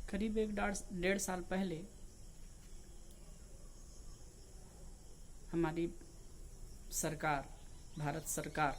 करीब एक डेढ़ साल पहले हमारी सरकार, भारत सरकार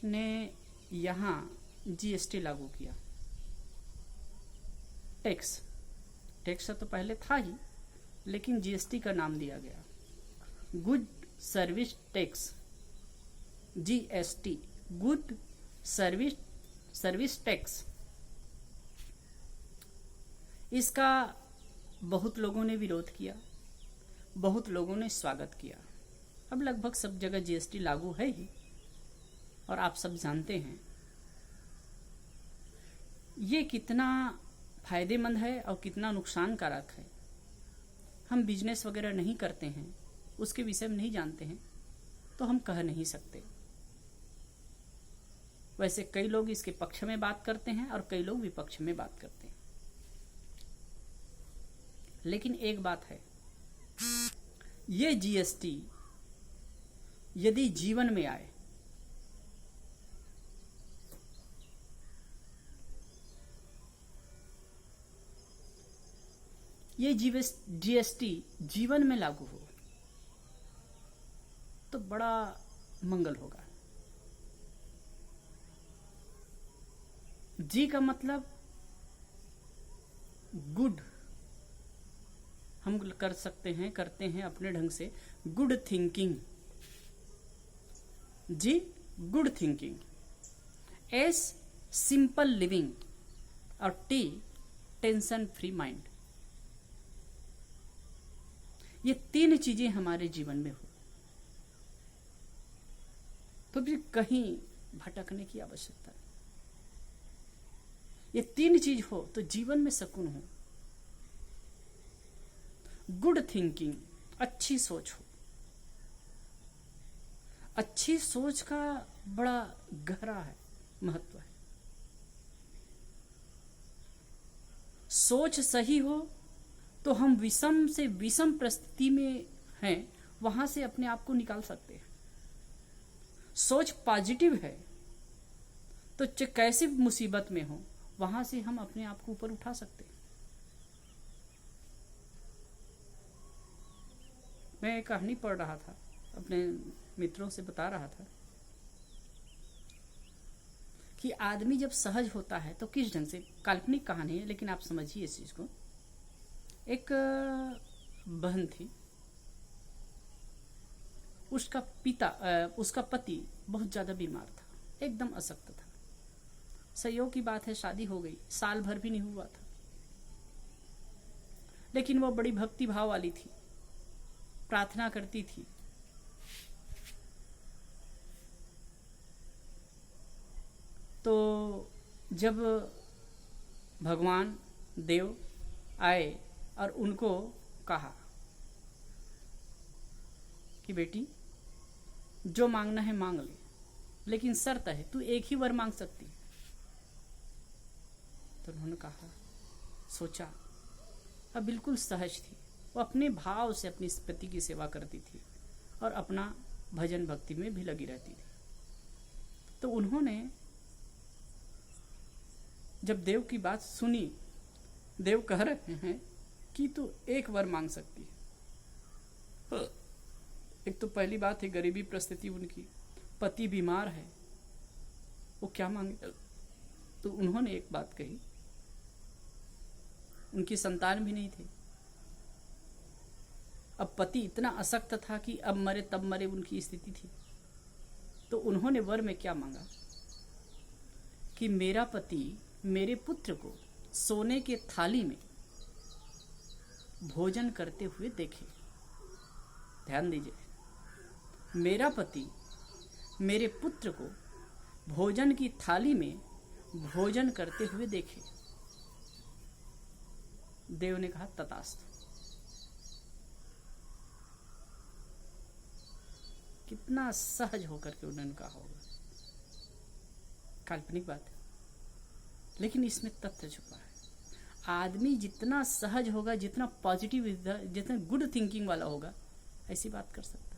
ने यहाँ जीएसटी लागू किया। टैक्स तो पहले था ही, लेकिन जीएसटी का नाम दिया गया, good service tax, GST, good service tax. इसका बहुत लोगों ने विरोध किया, बहुत लोगों ने स्वागत किया। अब लगभग सब जगह जीएसटी लागू है ही, और आप सब जानते हैं ये कितना फायदेमंद है और कितना नुकसानकारक है। हम बिजनेस वगैरह नहीं करते हैं, उसके विषय में नहीं जानते हैं, तो हम कह नहीं सकते। वैसे कई लोग इसके पक्ष में बात करते हैं और कई लोग विपक्ष में बात करते हैं। लेकिन एक बात है, ये जीएसटी यदि जीवन में आए, ये जीएसटी जीवन में लागू हो तो बड़ा मंगल होगा। जी का मतलब गुड, हम कर सकते हैं, करते हैं अपने ढंग से, good thinking. G, good thinking. S, simple living. और टी, टेंशन फ्री माइंड। ये तीन चीजें हमारे जीवन में हो तो भी कहीं भटकने की आवश्यकता नहीं। ये तीन चीज हो तो जीवन में सुकून हो। गुड थिंकिंग, अच्छी सोच हो। अच्छी सोच का बड़ा गहरा है, महत्व है। सोच सही हो तो हम विषम से विषम परिस्थिति में हैं, वहां से अपने आप को निकाल सकते हैं। सोच पॉजिटिव है तो कैसी मुसीबत में हो, वहां से हम अपने आप को ऊपर उठा सकते हैं। मैं एक कहानी पढ़ रहा था, अपने मित्रों से बता रहा था कि आदमी जब सहज होता है तो किस ढंग से, काल्पनिक कहानी है लेकिन आप समझिए इस चीज को। एक बहन थी, उसका पति बहुत ज्यादा बीमार था, एकदम अशक्त था। संयोग की बात है, शादी हो गई, साल भर भी नहीं हुआ था, लेकिन वो बड़ी भक्ति भाव वाली थी, प्रार्थना करती थी। तो जब भगवान देव आए और उनको कहा कि बेटी जो मांगना है मांग ले, लेकिन शर्त है तू एक ही वर मांग सकती है। तो उन्होंने कहा, सोचा, अब बिल्कुल सहज थी, वो अपने भाव से अपनी पति की सेवा करती थी और अपना भजन भक्ति में भी लगी रहती थी। तो उन्होंने जब देव की बात सुनी, देव कह रहे हैं कि तू एक वर मांग सकती है। एक तो पहली बात है गरीबी परिस्थिति उनकी, पति बीमार है, वो क्या मांगे। तो उन्होंने एक बात कही, उनकी संतान भी नहीं थी, अब पति इतना अशक्त था कि अब मरे तब मरे उनकी स्थिति थी। तो उन्होंने वर में क्या मांगा कि मेरा पति मेरे पुत्र को सोने के थाली में भोजन करते हुए देखे। ध्यान दीजिए, मेरा पति मेरे पुत्र को भोजन की थाली में भोजन करते हुए देखे। देव ने कहा तथास्तु। कितना सहज होकर के उन्होंने कहा होगा। काल्पनिक बात है, लेकिन इसमें तथ्य छुपा है। आदमी जितना सहज होगा, जितना पॉजिटिव, जितना गुड थिंकिंग वाला होगा, ऐसी बात कर सकता है।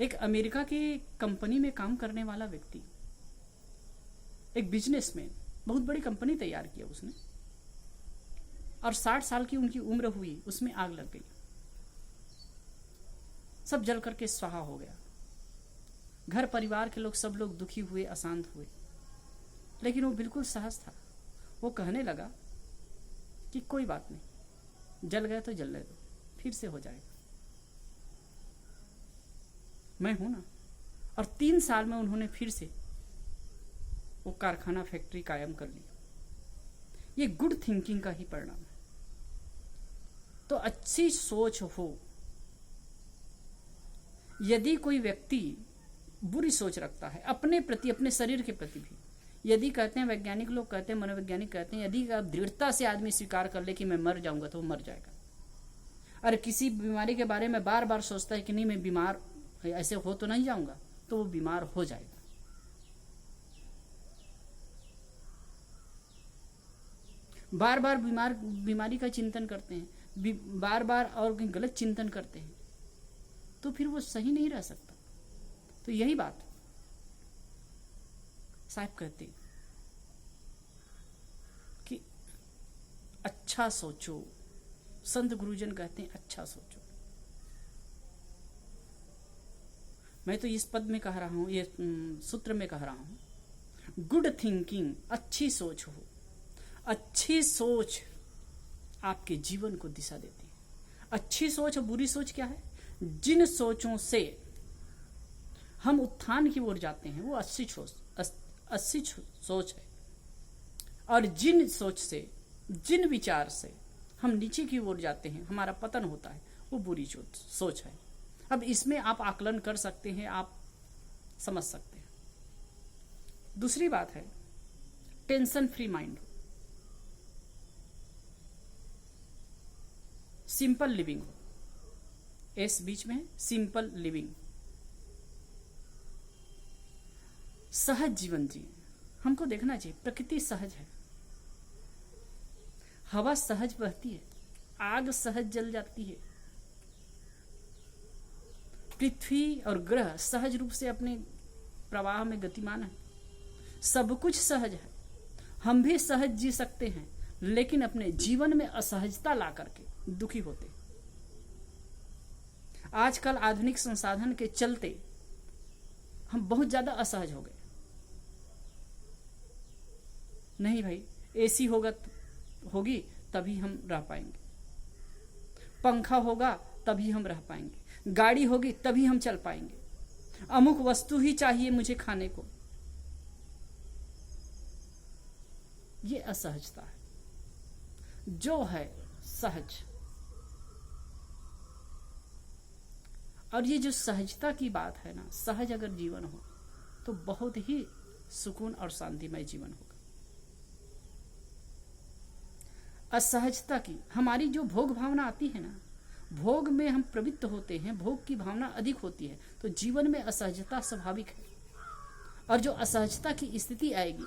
एक अमेरिका की कंपनी में काम करने वाला व्यक्ति एक बिजनेसमैन, बहुत बड़ी कंपनी तैयार किया उसने, और 60 साल की उनकी उम्र हुई, उसमें आग लग गई, सब जल करके स्वाहा हो गया। घर परिवार के लोग, सब लोग दुखी हुए, अशांत हुए, लेकिन वो बिल्कुल सहज था। वो कहने लगा कि कोई बात नहीं, जल गए तो जलने दो, फिर से हो जाएगा, मैं हूं ना। और 3 साल में उन्होंने फिर से वो कारखाना, फैक्ट्री कायम कर ली। ये गुड थिंकिंग का ही परिणाम है। तो अच्छी सोच हो। यदि कोई व्यक्ति बुरी सोच रखता है अपने प्रति, अपने शरीर के प्रति भी, यदि कहते हैं, वैज्ञानिक लोग कहते हैं, मनोवैज्ञानिक कहते हैं, यदि आप दृढ़ता से आदमी स्वीकार कर ले कि मैं मर जाऊंगा, तो वो मर जाएगा। अरे किसी बीमारी के बारे में बार बार सोचता है कि नहीं मैं बीमार ऐसे हो तो नहीं जाऊंगा, तो वो बीमार हो जाएगा। बार बार बीमारी का चिंतन करते हैं, बार बार और गलत चिंतन करते हैं, तो फिर वो सही नहीं रह सकता। तो यही बात साहब कहते कि अच्छा सोचो। संत गुरुजन कहते हैं अच्छा सोचो। मैं तो इस पद में कह रहा हूं, ये सूत्र में कह रहा हूं, गुड थिंकिंग, अच्छी सोच हो। अच्छी सोच आपके जीवन को दिशा देती है। अच्छी सोच और बुरी सोच क्या है? जिन सोचों से हम उत्थान की ओर जाते हैं वो अच्छी सोच है, और जिन सोच से, जिन विचार से हम नीचे की ओर जाते हैं, हमारा पतन होता है, वो बुरी सोच है। अब इसमें आप आकलन कर सकते हैं, आप समझ सकते हैं। दूसरी बात है टेंशन फ्री माइंड हो, सिंपल लिविंग हो। एस बीच में है, सिंपल लिविंग, सहज जीवन जिए। हमको देखना चाहिए प्रकृति सहज है, हवा सहज बहती है, आग सहज जल जाती है, पृथ्वी और ग्रह सहज रूप से अपने प्रवाह में गतिमान है, सब कुछ सहज है। हम भी सहज जी सकते हैं, लेकिन अपने जीवन में असहजता ला करके दुखी होते। आजकल आधुनिक संसाधन के चलते हम बहुत ज्यादा असहज हो गए। नहीं भाई, एसी होगी तभी हम रह पाएंगे, पंखा होगा तभी हम रह पाएंगे, गाड़ी होगी तभी हम चल पाएंगे, अमुक वस्तु ही चाहिए मुझे खाने को। ये असहजता है। जो है सहज, और ये जो सहजता की बात है ना, सहज अगर जीवन हो तो बहुत ही सुकून और शांतिमय जीवन होगा। असहजता की, हमारी जो भोग भावना आती है ना, भोग में हम प्रवृत्त होते हैं, भोग की भावना अधिक होती है, तो जीवन में असहजता स्वाभाविक है। और जो असहजता की स्थिति आएगी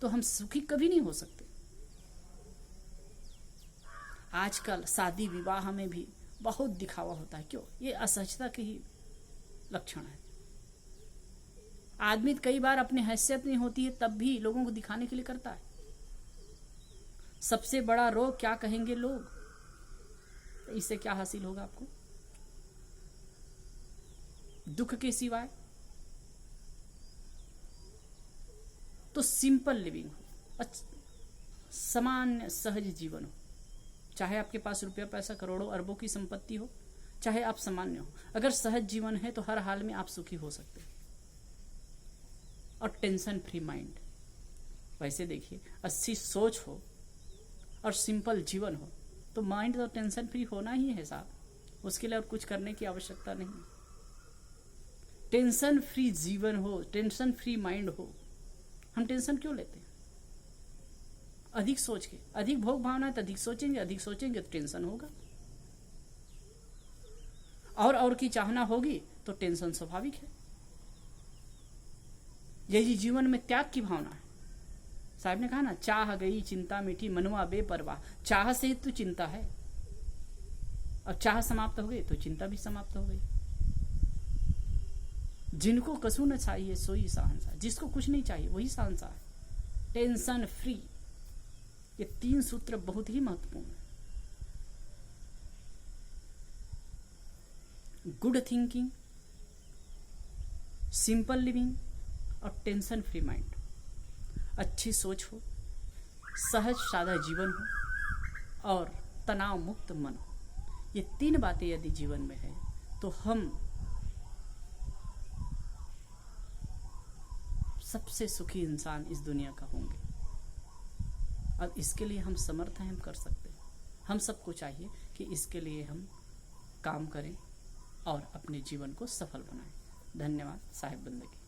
तो हम सुखी कभी नहीं हो सकते। आजकल शादी विवाह में भी बहुत दिखावा होता है। क्यों? ये असहजता के ही लक्षण है। आदमी कई बार अपनी हैसियत नहीं होती है तब भी लोगों को दिखाने के लिए करता है। सबसे बड़ा रोग क्या कहेंगे लोग, तो इससे क्या हासिल होगा आपको? दुख के सिवाय। तो सिंपल लिविंग हो, सामान्य सहज जीवन हो। चाहे आपके पास रुपया पैसा करोड़ों अरबों की संपत्ति हो, चाहे आप सामान्य हो, अगर सहज जीवन है तो हर हाल में आप सुखी हो सकते हैं। और टेंशन फ्री माइंड। वैसे देखिए, अच्छी सोच हो और सिंपल जीवन हो तो माइंड तो टेंशन फ्री होना ही है साहब, उसके लिए और कुछ करने की आवश्यकता नहीं। टेंशन फ्री जीवन हो, टेंशन फ्री माइंड हो, हम टेंशन क्यों लेते हैं? अधिक सोच के, अधिक भोग भावना है तो अधिक सोचेंगे तो टेंशन होगा, और की चाहना होगी तो टेंशन स्वाभाविक है। यही जीवन में त्याग की भावना है। साहब ने कहा ना, चाह गई चिंता मीठी, मनवा बेपरवाह। चाह से ही तो चिंता है, और चाह समाप्त हो गई तो चिंता भी समाप्त हो गई। जिनको कसू न चाहिए सोई शहंशाह, जिसको कुछ नहीं चाहिए वही शहंशाह है। टेंशन फ्री, ये 3 सूत्र बहुत ही महत्वपूर्ण है। गुड थिंकिंग, सिंपल लिविंग और टेंशन फ्री माइंड। अच्छी सोच हो, सहज सादा जीवन हो और तनाव मुक्त मन हो, ये 3 बातें यदि जीवन में है तो हम सबसे सुखी इंसान इस दुनिया का होंगे। अब इसके लिए हम समर्थ हैं, हम कर सकते हैं। हम सबको चाहिए कि इसके लिए हम काम करें और अपने जीवन को सफल बनाएं। धन्यवाद। साहिब बंदगी।